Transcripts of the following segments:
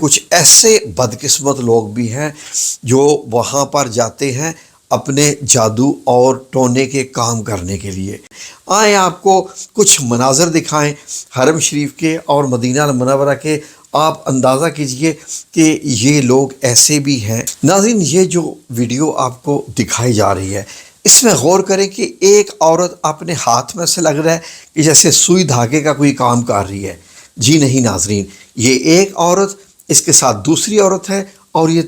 کچھ ایسے بدقسمت لوگ بھی ہیں جو وہاں پر جاتے ہیں اپنے جادو اور ٹونے کے کام کرنے کے لیے۔ آئیں آپ کو کچھ مناظر دکھائیں حرم شریف کے اور مدینہ المنورہ کے، آپ اندازہ کیجئے کہ یہ لوگ ایسے بھی ہیں۔ ناظرین، یہ جو ویڈیو آپ کو دکھائی جا رہی ہے، اس میں غور کریں کہ ایک عورت اپنے ہاتھ میں سے لگ رہا ہے کہ جیسے سوئی دھاگے کا کوئی کام کر رہی ہے۔ جی نہیں ناظرین، یہ ایک عورت، اس کے ساتھ دوسری عورت ہے اور یہ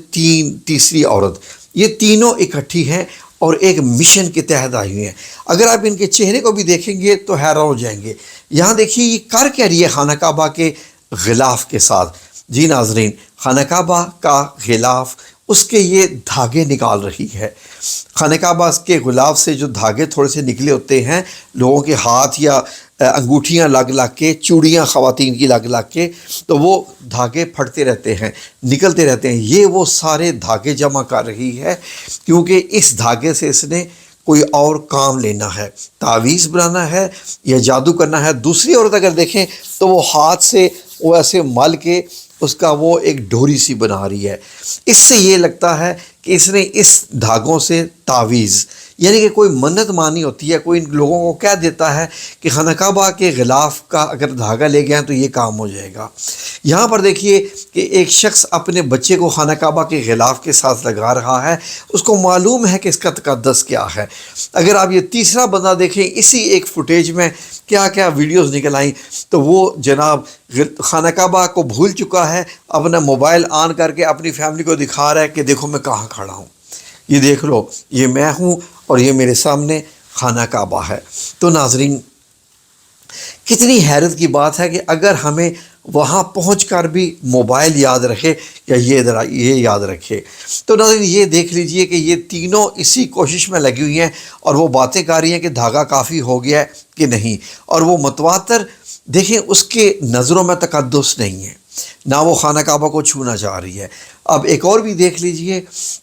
تیسری عورت، یہ تینوں اکٹھی ہیں اور ایک مشن کے تحت آئی ہوئی ہیں۔ اگر آپ ان کے چہرے کو بھی دیکھیں گے تو حیران ہو جائیں گے۔ یہاں دیکھیے یہ کر کیا رہی ہے خانہ کعبہ کے غلاف کے ساتھ۔ جی ناظرین، خانہ کعبہ کا غلاف، اس کے یہ دھاگے نکال رہی ہے۔ خانہ کعبہ کے غلاف سے جو دھاگے تھوڑے سے نکلے ہوتے ہیں، لوگوں کے ہاتھ یا انگوٹھیاں لگ کے، چوڑیاں خواتین کی لگ کے، تو وہ دھاگے پھٹتے رہتے ہیں، نکلتے رہتے ہیں۔ یہ وہ سارے دھاگے جمع کر رہی ہے کیونکہ اس دھاگے سے اس نے کوئی اور کام لینا ہے، تعویذ بنانا ہے یا جادو کرنا ہے۔ دوسری عورت اگر دیکھیں تو وہ ہاتھ سے وہ ایسے مل کے اس کا وہ ایک ڈوری سی بنا رہی ہے۔ اس سے یہ لگتا ہے کہ اس نے اس دھاگوں سے تعویذ، یعنی کہ کوئی منت مانی ہوتی ہے، کوئی ان لوگوں کو کہہ دیتا ہے کہ خانہ کعبہ کے غلاف کا اگر دھاگا لے گئے ہیں تو یہ کام ہو جائے گا۔ یہاں پر دیکھیے کہ ایک شخص اپنے بچے کو خانہ کعبہ کے غلاف کے ساتھ لگا رہا ہے، اس کو معلوم ہے کہ اس کا تقدس کیا ہے۔ اگر آپ یہ تیسرا بندہ دیکھیں، اسی ایک فوٹیج میں کیا کیا ویڈیوز نکل آئیں، تو وہ جناب خانہ کعبہ کو بھول چکا ہے، اپنا موبائل آن کر کے اپنی فیملی کو دکھا رہا ہے کہ دیکھو میں کہاں کھڑا ہوں، یہ دیکھ لو، یہ میں ہوں اور یہ میرے سامنے خانہ کعبہ ہے۔ تو ناظرین، کتنی حیرت کی بات ہے کہ اگر ہمیں وہاں پہنچ کر بھی موبائل یاد رکھے یا یہ یاد رکھے۔ تو ناظرین، یہ دیکھ لیجئے کہ یہ تینوں اسی کوشش میں لگی ہوئی ہیں اور وہ باتیں کر رہی ہیں کہ دھاگا کافی ہو گیا ہے کہ نہیں، اور وہ متواتر دیکھیں اس کے نظروں میں تقدس نہیں ہے، نہ وہ خانہ کعبہ کو چھونا چاہ رہی ہے۔ اب ایک اور بھی دیکھ لیجئے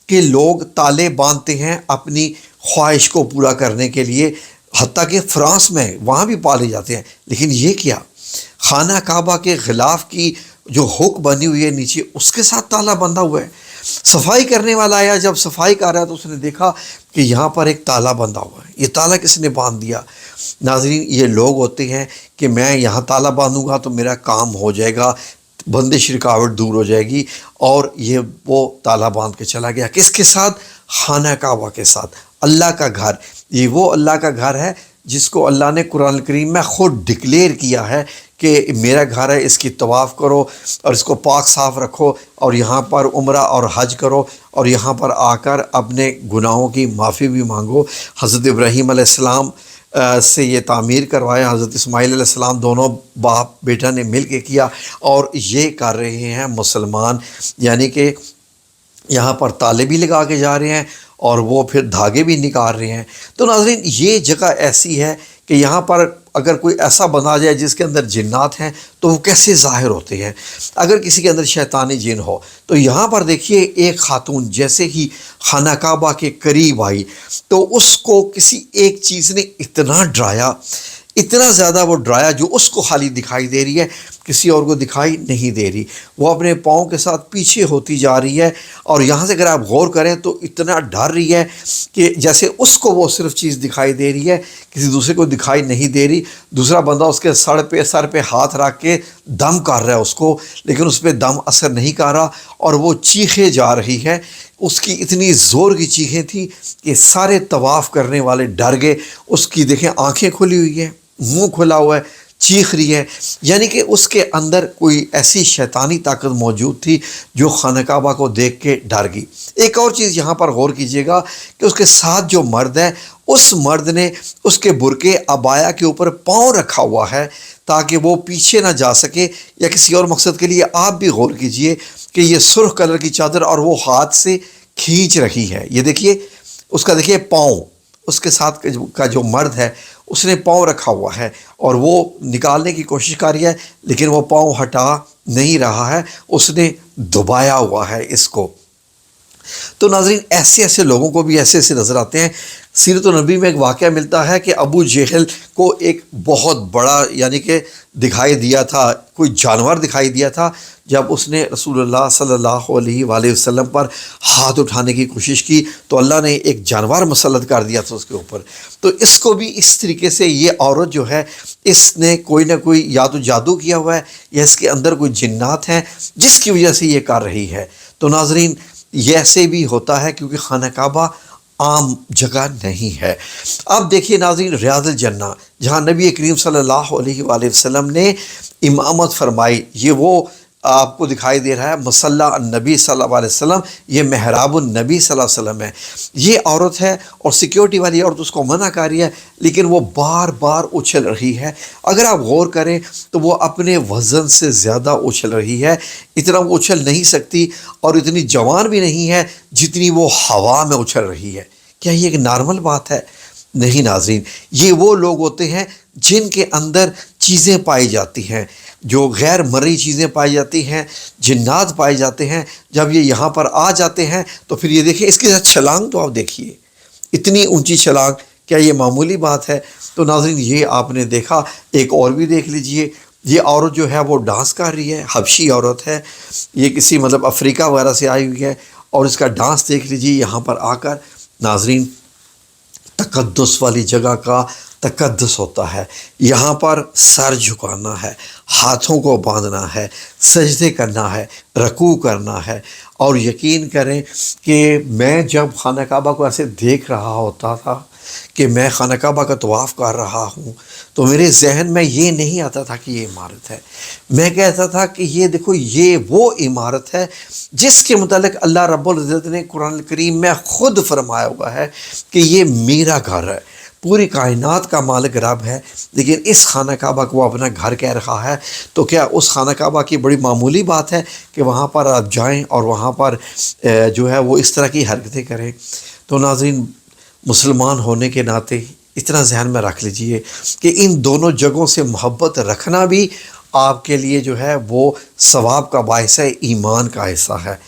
کہ لوگ تالے باندھتے ہیں اپنی خواہش کو پورا کرنے کے لیے، حتیٰ کہ فرانس میں وہاں بھی پالے جاتے ہیں، لیکن یہ کیا، خانہ کعبہ کے غلاف کی جو ہک بنی ہوئی ہے نیچے، اس کے ساتھ تالا بندھا ہوا ہے۔ صفائی کرنے والا آیا، جب صفائی کر رہا ہے تو اس نے دیکھا کہ یہاں پر ایک تالا بندھا ہوا ہے، یہ تالا کس نے باندھ دیا؟ ناظرین، یہ لوگ ہوتے ہیں کہ میں یہاں تالا باندھوں گا تو میرا کام ہو جائے گا، بندش رکاوٹ دور ہو جائے گی، اور یہ وہ تالا باندھ کے چلا گیا۔ کس کے ساتھ؟ خانہ کعبہ کے ساتھ، اللہ کا گھر۔ یہ وہ اللہ کا گھر ہے جس کو اللہ نے قرآن کریم میں خود ڈکلیئر کیا ہے کہ میرا گھر ہے، اس کی طواف کرو اور اس کو پاک صاف رکھو، اور یہاں پر عمرہ اور حج کرو، اور یہاں پر آ کر اپنے گناہوں کی معافی بھی مانگو۔ حضرت ابراہیم علیہ السلام سے یہ تعمیر کروایا، حضرت اسماعیل علیہ السلام، دونوں باپ بیٹا نے مل کے کیا، اور یہ کر رہے ہیں مسلمان، یعنی کہ یہاں پر تالے بھی لگا کے جا رہے ہیں اور وہ پھر دھاگے بھی نکال رہے ہیں۔ تو ناظرین، یہ جگہ ایسی ہے کہ یہاں پر اگر کوئی ایسا بنا جائے جس کے اندر جنات ہیں تو وہ کیسے ظاہر ہوتے ہیں، اگر کسی کے اندر شیطانی جن ہو۔ تو یہاں پر دیکھیے ایک خاتون جیسے ہی خانہ کعبہ کے قریب آئی تو اس کو کسی ایک چیز نے اتنا ڈرایا، اتنا زیادہ وہ ڈرایا، جو اس کو خالی دکھائی دے رہی ہے، کسی اور کو دکھائی نہیں دے رہی۔ وہ اپنے پاؤں کے ساتھ پیچھے ہوتی جا رہی ہے، اور یہاں سے اگر آپ غور کریں تو اتنا ڈر رہی ہے کہ جیسے اس کو وہ صرف چیز دکھائی دے رہی ہے، کسی دوسرے کو دکھائی نہیں دے رہی۔ دوسرا بندہ اس کے سر پہ ہاتھ رکھ کے دم کر رہا ہے اس کو، لیکن اس پہ دم اثر نہیں کر رہا، اور وہ چیخے جا رہی ہے۔ اس کی اتنی زور کی چیخیں تھیں کہ سارے طواف کرنے والے ڈر گئے۔ اس کی دیکھیں آنکھیں کھلی ہوئی ہیں، منہ کھلا ہوا ہے، چیخ رہی ہے، یعنی کہ اس کے اندر کوئی ایسی شیطانی طاقت موجود تھی جو خانہ کعبہ کو دیکھ کے ڈر گئی۔ ایک اور چیز یہاں پر غور کیجیے گا کہ اس کے ساتھ جو مرد ہے، اس مرد نے اس کے برقع عبایا کے اوپر پاؤں رکھا ہوا ہے تاکہ وہ پیچھے نہ جا سکے یا کسی اور مقصد کے لیے۔ آپ بھی غور کیجئے کہ یہ سرخ کلر کی چادر اور وہ ہاتھ سے کھینچ رہی ہے، یہ دیکھیے اس کا، دیکھیے پاؤں، اس کے ساتھ کا جو مرد ہے اس نے پاؤں رکھا ہوا ہے اور وہ نکالنے کی کوشش کر رہی ہے، لیکن وہ پاؤں ہٹا نہیں رہا ہے، اس نے دبایا ہوا ہے اس کو۔ تو ناظرین، ایسے لوگوں کو بھی ایسے نظر آتے ہیں۔ سیرت النبی میں ایک واقعہ ملتا ہے کہ ابو جہل کو ایک بہت بڑا یعنی کہ دکھائی دیا تھا، کوئی جانور دکھائی دیا تھا، جب اس نے رسول اللہ صلی اللہ علیہ وآلہ وسلم پر ہاتھ اٹھانے کی کوشش کی تو اللہ نے ایک جانور مسلط کر دیا تھا اس کے اوپر۔ تو اس کو بھی اس طریقے سے یہ عورت جو ہے، اس نے کوئی نہ کوئی یا تو جادو کیا ہوا ہے یا اس کے اندر کوئی جنات ہیں جس کی وجہ سے یہ کر رہی ہے۔ تو ناظرین، یہ ایسے بھی ہوتا ہے کیونکہ خانہ کعبہ عام جگہ نہیں ہے۔ اب دیکھیے ناظرین، ریاض الجنہ جہاں نبی کریم صلی اللہ علیہ وآلہ وسلم نے امامت فرمائی، یہ وہ آپ کو دکھائی دے رہا ہے مصلی النبی صلی اللہ علیہ وسلم، یہ محراب النبی صلی اللہ علیہ وسلم ہے۔ یہ عورت ہے اور سیکیورٹی والی عورت اس کو منع کر رہی ہے، لیکن وہ بار بار اچھل رہی ہے۔ اگر آپ غور کریں تو وہ اپنے وزن سے زیادہ اچھل رہی ہے، اتنا وہ اچھل نہیں سکتی اور اتنی جوان بھی نہیں ہے جتنی وہ ہوا میں اچھل رہی ہے۔ کیا یہ ایک نارمل بات ہے؟ نہیں ناظرین، یہ وہ لوگ ہوتے ہیں جن کے اندر چیزیں پائی جاتی ہیں، جو غیر مرئی چیزیں پائی جاتی ہیں، جنات پائے جاتے ہیں۔ جب یہ یہاں پر آ جاتے ہیں تو پھر یہ دیکھیں اس کے ساتھ چھلانگ تو آپ دیکھیے، اتنی اونچی چھلانگ، کیا یہ معمولی بات ہے؟ تو ناظرین، یہ آپ نے دیکھا، ایک اور بھی دیکھ لیجئے، یہ عورت جو ہے وہ ڈانس کر رہی ہے، حبشی عورت ہے، یہ کسی مطلب افریقہ وغیرہ سے آئی ہوئی ہے، اور اس کا ڈانس دیکھ لیجئے یہاں پر آ کر۔ ناظرین، تقدس والی جگہ کا تقدس ہوتا ہے، یہاں پر سر جھکانا ہے، ہاتھوں کو باندھنا ہے، سجدے کرنا ہے، رکوع کرنا ہے۔ اور یقین کریں کہ میں جب خانہ کعبہ کو ایسے دیکھ رہا ہوتا تھا کہ میں خانہ کعبہ کا طواف کر رہا ہوں تو میرے ذہن میں یہ نہیں آتا تھا کہ یہ عمارت ہے، میں کہتا تھا کہ یہ دیکھو، یہ وہ عمارت ہے جس کے متعلق اللہ رب العزت نے قرآن کریم میں خود فرمایا ہوا ہے کہ یہ میرا گھر ہے، پوری کائنات کا مالک رب ہے، لیکن اس خانہ کعبہ کو وہ اپنا گھر کہہ رہا ہے۔ تو کیا اس خانہ کعبہ کی بڑی معمولی بات ہے کہ وہاں پر آپ جائیں اور وہاں پر جو ہے وہ اس طرح کی حرکتیں کریں؟ تو ناظرین، مسلمان ہونے کے ناطے اتنا ذہن میں رکھ لیجئے کہ ان دونوں جگہوں سے محبت رکھنا بھی آپ کے لیے جو ہے وہ ثواب کا باعث ہے، ایمان کا حصہ ہے۔